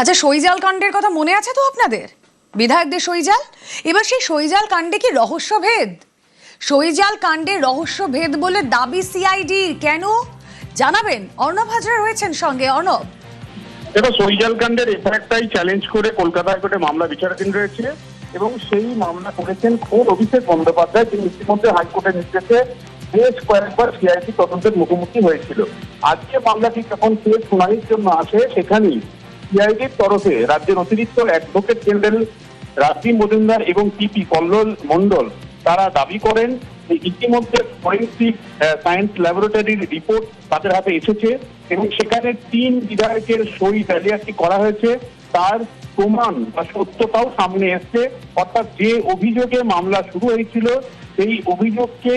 আচ্ছা, সইজাল কাণ্ডের কথা মনে আছে তো আপনাদের? বিধায়কদের সইজাল। এবার সেই সইজাল কাণ্ডে কি রহস্যভেদ? সইজাল কাণ্ডে রহস্যভেদ বলে দাবি সিআইডির। কেন জানাবেন? অর্ণব হাজরা রয়েছেন সঙ্গে। অর্ণব, দেখো, সইজাল কাণ্ডের এফআইআরটাই চ্যালেঞ্জ করে কলকাতা হাইকোর্টে মামলা বিচারাধীন রয়েছে এবং সেই মামলা করেছেন খোদ অভিষেক বন্দ্যোপাধ্যায়, যিনি ইতিমধ্যে হাইকোর্টের নির্দেশে বেশ কয়েকবার সিআইডি তদন্তের মুখোমুখি হয়েছিল। আজকে মামলাটি যখন শেষ শুনানির জন্য আসে, সেখানেই সিআইডির তরফে রাজ্যের অতিরিক্ত অ্যাডভোকেট জেনারেল রাজদীপ মজুমদার এবং টিপি কল্লোল মণ্ডল তারা দাবি করেন যে ইতিমধ্যে ফরেন্সিক সায়েন্স ল্যাবরেটরির রিপোর্ট তাদের হাতে এসেছে এবং সেখানে 3 বিধায়কের সই জালিয়াতি করা হয়েছে, তার প্রমাণ বা সত্যতাও সামনে এসছে। অর্থাৎ যে অভিযোগে মামলা শুরু হয়েছিল সেই অভিযোগকে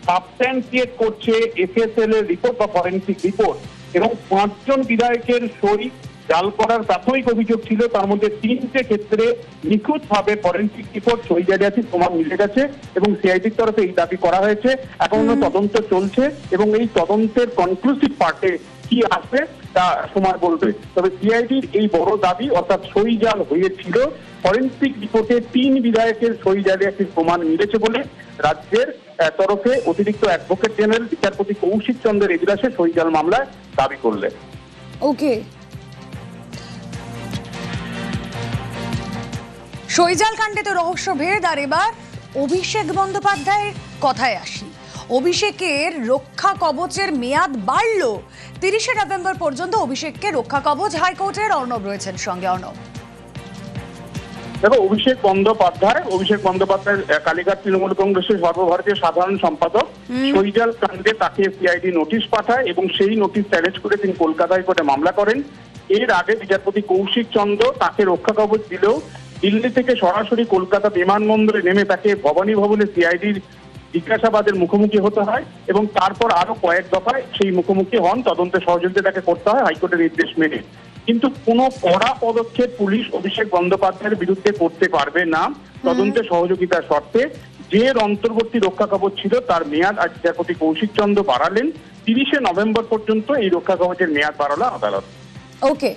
সাবস্ট্যান্টিয়েট করছে এফএসএল এর রিপোর্ট বা ফরেন্সিক রিপোর্ট। এবং 5 জন বিধায়কের সই জাল করার প্রাথমিক অভিযোগ ছিল, তার মধ্যে 3টে ক্ষেত্রে নিখুঁতভাবে ফরেন্সিক রিপোর্ট সই জালিয়াতির প্রমাণ মিলে গেছে এবং সিআইডির তরফে এই দাবি করা হয়েছে। এখনো তদন্ত চলছে এবং এই তদন্তের কনক্লুসিভ পার্টে কি আসবে তা সময় বলবে। তবে সিআইডির এই বড় দাবি, অর্থাৎ সই জাল হয়েছিল, ফরেন্সিক রিপোর্টে 3 বিধায়কের সই জালিয়াতির প্রমাণ মিলেছে বলে রাজ্যের তরফে অতিরিক্ত অ্যাডভোকেট জেনারেল বিচারপতি কৌশিক চন্দ্রের এজলাসে সই জাল মামলায় দাবি করলেন। ওকে, সইজাল কাণ্ডে তো রহস্যভেদ। আর এবার অভিষেক বন্দ্যোপাধ্যায়ের কথায় আসি। অভিষেকের রক্ষা কবচের মেয়াদ বাড়ল। 30শে নভেম্বর পর্যন্ত অভিষেককে রক্ষা কবচ হাইকোর্টের। অর্ণব রয়েছেন সঙ্গে। অর্ণব, দেখো, অভিষেক বন্দ্যোপাধ্যায় কালীঘাট তৃণমূল কংগ্রেসের সর্বভারতীয় সাধারণ সম্পাদক। সইজাল কাণ্ডে তাকে সিআইডি নোটিশ পাঠায় এবং সেই নোটিশ চ্যালেঞ্জ করে তিনি কলকাতা হাইকোর্টে মামলা করেন। এর আগে বিচারপতি কৌশিক চন্দ্র তাকে রক্ষা কবচ দিলেও দিল্লি থেকে সরাসরি কলকাতা বিমানবন্দরে নেমে তাকে ভবানী ভবনে সিআইডির জিজ্ঞাসাবাদের মুখোমুখি হতে হয় এবং তারপর আরো কয়েক দফায় সেই মুখোমুখি হন। তদন্তে সহযোগিতা তাকে করতে হয় হাইকোর্টের নির্দেশ মেনে। কিন্তু কোনো কড়া পদক্ষেপ পুলিশ অভিষেক বন্দ্যোপাধ্যায়ের বিরুদ্ধে করতে পারবে না তদন্তে সহযোগিতার শর্তে। যে অন্তর্বর্তী রক্ষা কবচ ছিল তার মেয়াদ আজ বিচারপতি কৌশিক চন্দ্র বাড়ালেন। 30শে নভেম্বর পর্যন্ত এই রক্ষা কবচের মেয়াদ বাড়ালো আদালত। ওকে।